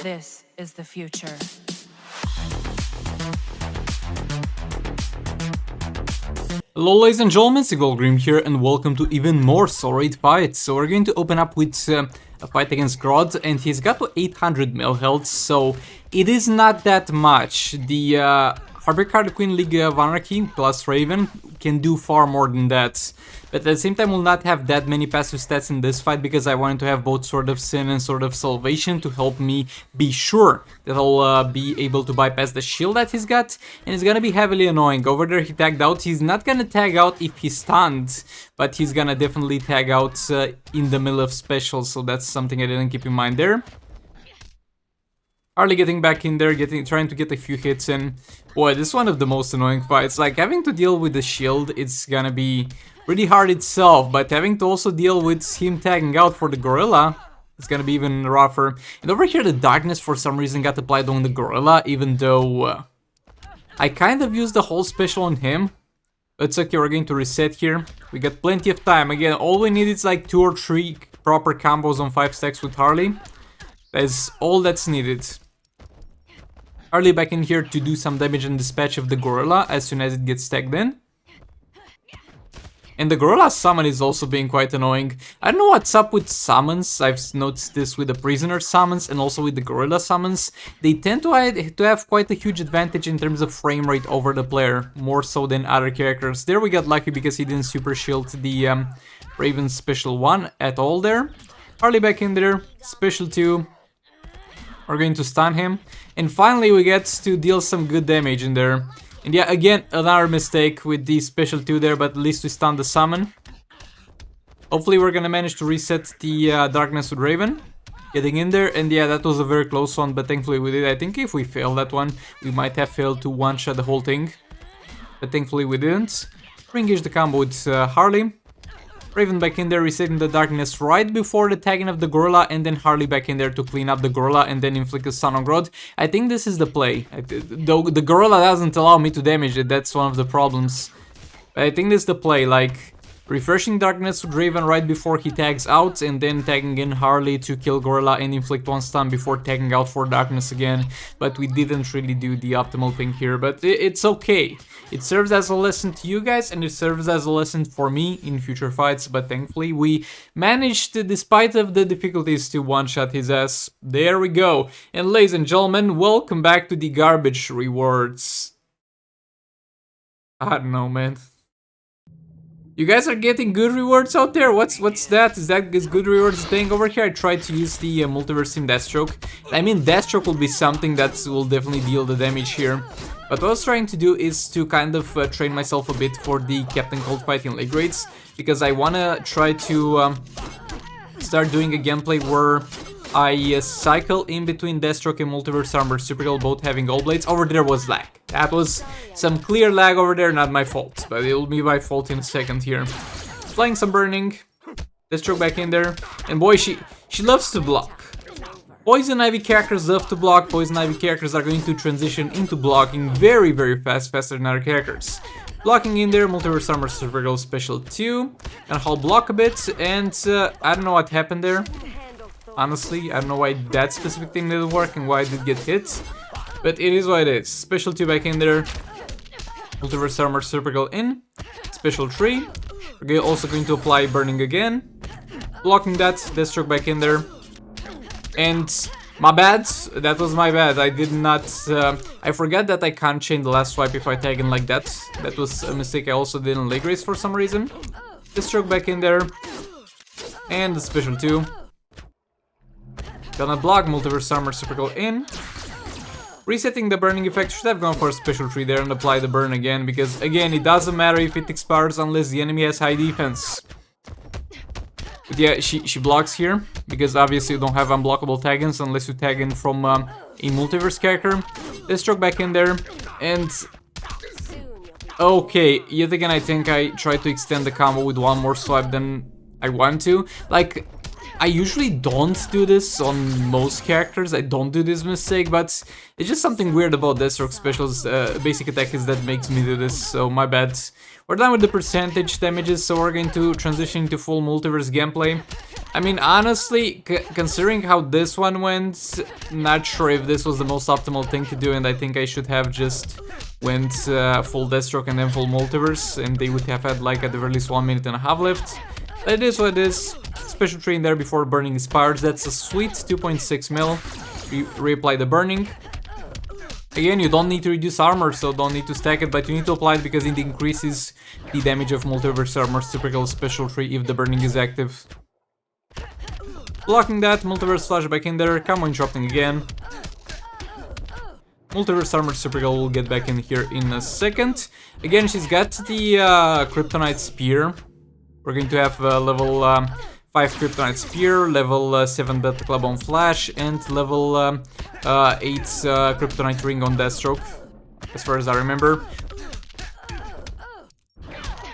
This is the future. Hello ladies and gentlemen, Grim here and welcome to even more Soul Raid fights. So we're going to open up with a fight against Grodd, and he's got to 800 mil health, so it is not that much. The Harbinger Queen League of Anarchy plus Raven can do far more than that. But at the same time, we'll not have that many passive stats in this fight because I wanted to have both Sword of Sin and Sword of Salvation to help me be sure that I'll be able to bypass the shield that he's got. And it's gonna be heavily annoying. Over there he tagged out. He's not gonna tag out if he's stunned, but he's gonna definitely tag out in the middle of specials, so that's something I didn't keep in mind there. Harley getting back in there, trying to get a few hits in. Boy, this is one of the most annoying fights. Like, having to deal with the shield, it's gonna be pretty hard itself, but having to also deal with him tagging out for the gorilla, it's gonna be even rougher. And over here, the darkness for some reason got applied on the gorilla, even though I kind of used the whole special on him. It's okay, we're going to reset here. We got plenty of time. Again, all we need is like 2 or 3 proper combos on 5 stacks with Harley. That's all that's needed. Harley back in here to do some damage and dispatch of the gorilla as soon as it gets tagged in. And the gorilla summon is also being quite annoying. I don't know what's up with summons. I've noticed this with the prisoner summons and also with the gorilla summons. They tend to have quite a huge advantage in terms of frame rate over the player, more so than other characters. There we got lucky because he didn't super shield the Raven special 1 at all there. Harley back in there, special 2. We're going to stun him. And finally we get to deal some good damage in there. And yeah, again, another mistake with the special 2 there, but at least we stunned the summon. Hopefully we're gonna manage to reset the darkness with Raven. Getting in there, and yeah, that was a very close one, but thankfully we did. I think if we failed that one, we might have failed to one-shot the whole thing. But thankfully we didn't. Re-engage the combo with Harley. Raven back in there, resetting the darkness right before the tagging of the gorilla, and then Harley back in there to clean up the gorilla and then inflict a stun on Grodd. I think this is the play. Though the gorilla doesn't allow me to damage it, that's one of the problems. But I think this is the play, like refreshing darkness with Raven right before he tags out, and then tagging in Harley to kill gorilla and inflict 1 stun before tagging out for darkness again. But we didn't really do the optimal thing here, but it's okay. It serves as a lesson to you guys, and it serves as a lesson for me in future fights, but thankfully we managed, despite of the difficulties, to one-shot his ass. There we go. And ladies and gentlemen, welcome back to the garbage rewards. I don't know, man. You guys are getting good rewards out there? What's that? Is good rewards thing over here? I tried to use the Multiverse Team Deathstroke. I mean, Deathstroke will be something that will definitely deal the damage here. But what I was trying to do is to kind of train myself a bit for the Captain Cold fight in late grades, because I wanna try to start doing a gameplay where I cycle in between Deathstroke and Multiverse Armor Supergirl, both having all blades. Over there was lag. That was some clear lag over there, not my fault, but it'll be my fault in a second here. Applying some burning, Deathstroke back in there, and boy, she loves to block. Poison Ivy characters love to block. Poison Ivy characters are going to transition into blocking very, very fast, faster than other characters. Blocking in there, Multiverse Armor Supergirl special 2, and I'll block a bit, and I don't know what happened there. Honestly, I don't know why that specific thing didn't work and why I did get hit. But it is what it is. Special 2 back in there. Multiverse Armor Supergirl in. Special 3. We're also going to apply burning again. Blocking that. Deathstroke back in there. And my bad. That was my bad. I did not... I forgot that I can't chain the last swipe if I tag in like that. That was a mistake I also did in leg race for some reason. Deathstroke back in there. And the special 2. Gonna block Multiverse Armor Supergirl in. Resetting the burning effect, should have gone for a special 3 there and apply the burn again, because again, it doesn't matter if it expires unless the enemy has high defense. But yeah, she blocks here, because obviously you don't have unblockable tag-ins unless you tag in from a multiverse character. Deathstroke back in there, and... okay, yet again I think I tried to extend the combo with one more swipe than I want to. Like, I usually don't do this on most characters, I don't do this mistake, but it's just something weird about Deathstroke special's basic attack is that makes me do this, so my bad. We're done with the percentage damages, so we're going to transition to full multiverse gameplay. I mean, honestly, considering how this one went, not sure if this was the most optimal thing to do, and I think I should have just went full Deathstroke and then full multiverse, and they would have had like at the very least 1.5 minutes left. It is what it is. Special tree in there before burning expires. That's a sweet 2.6 mil. Reapply the burning. Again, you don't need to reduce armor, so don't need to stack it, but you need to apply it because it increases the damage of multiverse armor's typical special tree if the burning is active. Blocking that, multiverse flashback in there, come on, interrupting again. Multiverse armor typical will get back in here in a second. Again, she's got the Kryptonite Spear. We're going to have level 5 Kryptonite Spear, level 7 Beta Club on Flash, and level 8 Kryptonite Ring on Deathstroke, as far as I remember.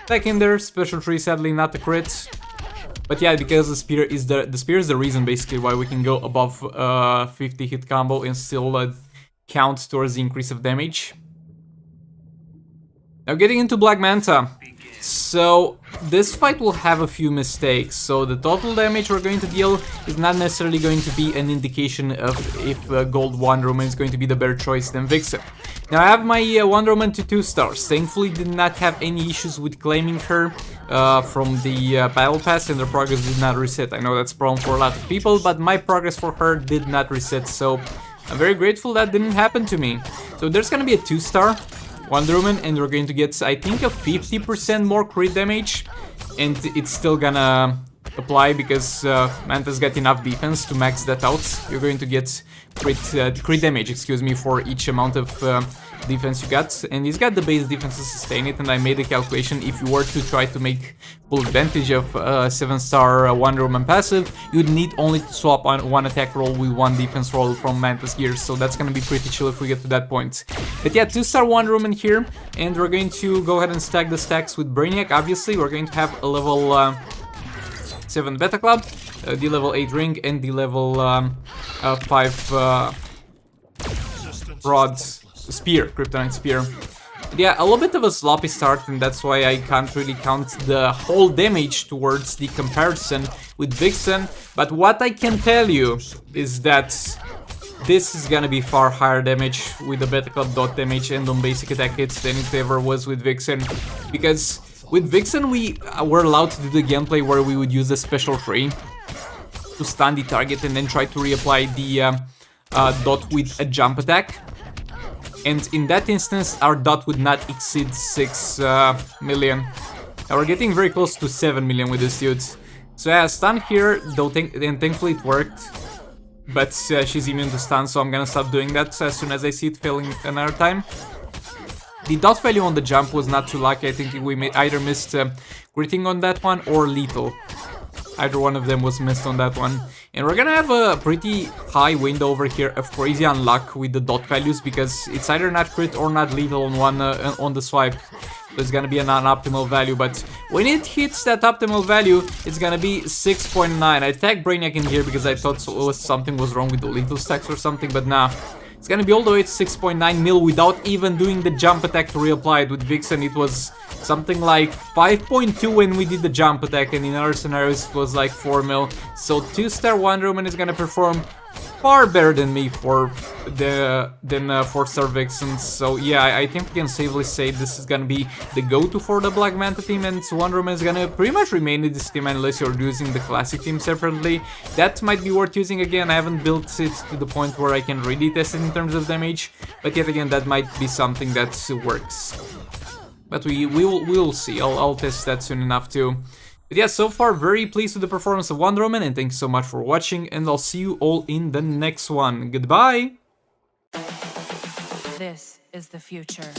Back in there, special tree, sadly not a crit. But yeah, because the spear is the reason basically why we can go above 50 hit combo and still count towards the increase of damage. Now getting into Black Manta. So this fight will have a few mistakes, so the total damage we're going to deal is not necessarily going to be an indication of if Gold Wonder Woman is going to be the better choice than Vixen. Now I have my Wonder Woman to 2 stars, thankfully did not have any issues with claiming her from the battle pass, and the progress did not reset. I know that's a problem for a lot of people, but my progress for her did not reset, so I'm very grateful that didn't happen to me. So there's gonna be a 2-star Wonder Woman, and we're going to get, I think, a 50% more crit damage, and it's still gonna apply because Manta's got enough defense to max that out. You're going to get crit damage, excuse me, for each amount of defense you got, and he's got the base defense to sustain it, and I made a calculation. If you were to try to make full advantage of 7-star Wonder Woman passive, you'd need only to swap on 1 attack roll with 1 defense roll from Manta's gears, so that's gonna be pretty chill if we get to that point. But yeah, 2-star Wonder Woman here, and we're going to go ahead and stack the stacks with Brainiac. Obviously, we're going to have a level 7 Beta Club, the level 8 Ring, and the level 5 Broad Spear, Kryptonite Spear. Yeah, a little bit of a sloppy start, and that's why I can't really count the whole damage towards the comparison with Vixen, but what I can tell you is that this is gonna be far higher damage with the Beta Club dot damage and on basic attack hits than it ever was with Vixen, because with Vixen we were allowed to do the gameplay where we would use the special tree to stun the target and then try to reapply the dot with a jump attack. And in that instance, our dot would not exceed 6 million. Now we're getting very close to 7 million with this dude. So yeah, stun here, though, and thankfully it worked. But she's immune to stun, so I'm gonna stop doing that as soon as I see it failing another time. The dot value on the jump was not too lucky. I think we either missed critting on that one or lethal. Either one of them was missed on that one. And we're gonna have a pretty high window over here of crazy unluck with the dot values, because it's either not crit or not lethal on one on the swipe. So it's gonna be a non-optimal value, but when it hits that optimal value, it's gonna be 6.9. I tagged Brainiac in here because I thought something was wrong with the lethal stacks or something, but nah. It's gonna be all the way to 6.9 mil without even doing the jump attack to reapply it. With Vixen it was something like 5.2 when we did the jump attack, and in other scenarios it was like 4 mil. So 2-star Wonder Woman is gonna perform far better than me for the 4-star Vixen. So yeah, I think we can safely say this is gonna be the go-to for the Black Manta team, and Wonder Woman is gonna pretty much remain in this team unless you're using the classic team separately. That might be worth using again. I haven't built it to the point where I can really test it in terms of damage, but yet again, that might be something that works. But we'll see. I'll test that soon enough too. But yeah, so far very pleased with the performance of Wonder Woman, and thanks so much for watching, and I'll see you all in the next one. Goodbye! This is the future.